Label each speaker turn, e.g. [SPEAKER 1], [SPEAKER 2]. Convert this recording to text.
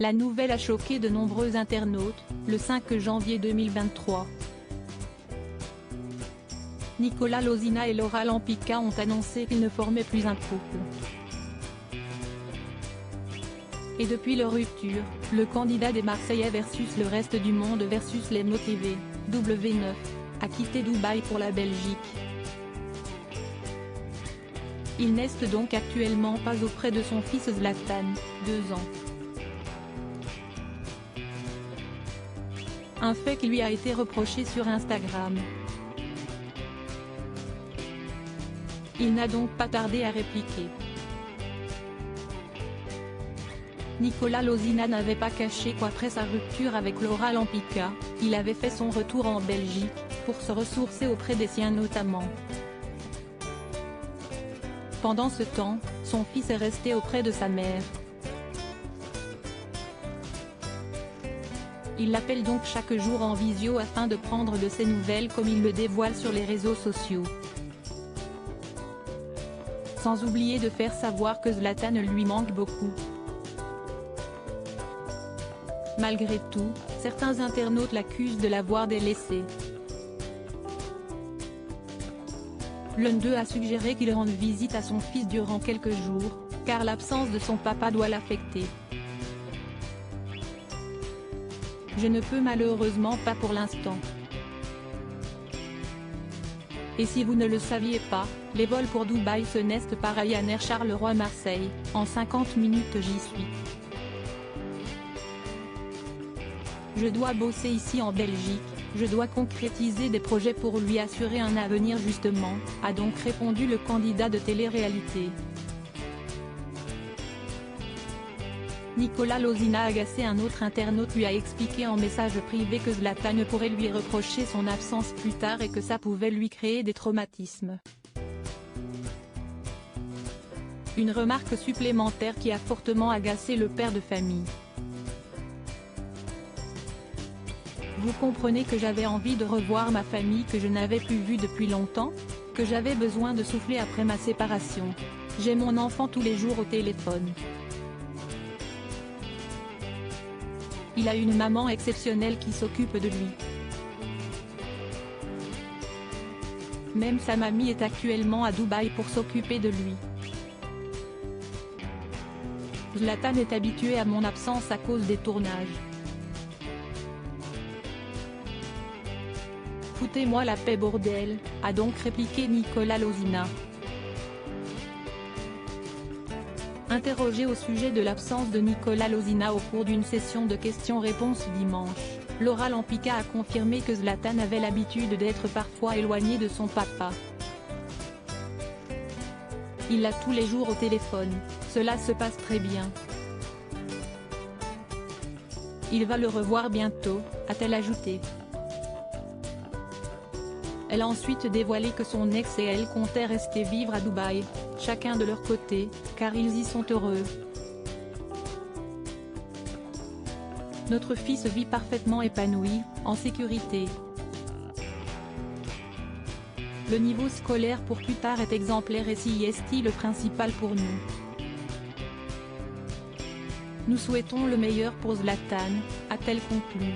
[SPEAKER 1] La nouvelle a choqué de nombreux internautes, le 5 janvier 2023. Nicolas Lozina et Laura Lampica ont annoncé qu'ils ne formaient plus un couple. Et depuis leur rupture, le candidat des Marseillais versus le reste du monde versus les motivés, W9, a quitté Dubaï pour la Belgique. Il n'est donc actuellement pas auprès de son fils Zlatan, 2 ans. Un fait qui lui a été reproché sur Instagram. Il n'a donc pas tardé à répliquer. Nicolas Lozina n'avait pas caché qu'après sa rupture avec Laura Lampica, il avait fait son retour en Belgique, pour se ressourcer auprès des siens notamment. Pendant ce temps, son fils est resté auprès de sa mère. Il l'appelle donc chaque jour en visio afin de prendre de ses nouvelles comme il le dévoile sur les réseaux sociaux. Sans oublier de faire savoir que Zlatan lui manque beaucoup. Malgré tout, certains internautes l'accusent de l'avoir délaissé. L'un d'eux a suggéré qu'il rende visite à son fils durant quelques jours, car l'absence de son papa doit l'affecter. Je ne peux malheureusement pas pour l'instant. Et si vous ne le saviez pas, les vols pour Dubaï se nestent par Ryanair Charleroi-Marseille, en 50 minutes j'y suis. Je dois bosser ici en Belgique, je dois concrétiser des projets pour lui assurer un avenir justement, a donc répondu le candidat de télé-réalité. Nicolas Lozina, agacé, un autre internaute lui a expliqué en message privé que Zlatan ne pourrait lui reprocher son absence plus tard et que ça pouvait lui créer des traumatismes. Une remarque supplémentaire qui a fortement agacé le père de famille. Vous comprenez que j'avais envie de revoir ma famille que je n'avais plus vue depuis longtemps, que j'avais besoin de souffler après ma séparation. J'ai mon enfant tous les jours au téléphone. Il a une maman exceptionnelle qui s'occupe de lui. Même sa mamie est actuellement à Dubaï pour s'occuper de lui. Zlatan est habitué à mon absence à cause des tournages. Foutez-moi la paix bordel, a donc répliqué Nicolas Lozina. Interrogé au sujet de l'absence de Nicolas Lozina au cours d'une session de questions-réponses dimanche, Laura Lampica a confirmé que Zlatan avait l'habitude d'être parfois éloigné de son papa. Il l'a tous les jours au téléphone, cela se passe très bien. Il va le revoir bientôt, a-t-elle ajouté. Elle a ensuite dévoilé que son ex et elle comptaient rester vivre à Dubaï, chacun de leur côté, car ils y sont heureux. Notre fils vit parfaitement épanoui, en sécurité. Le niveau scolaire pour plus tard est exemplaire et c'est le principal pour nous. Nous souhaitons le meilleur pour Zlatan, a-t-elle conclu.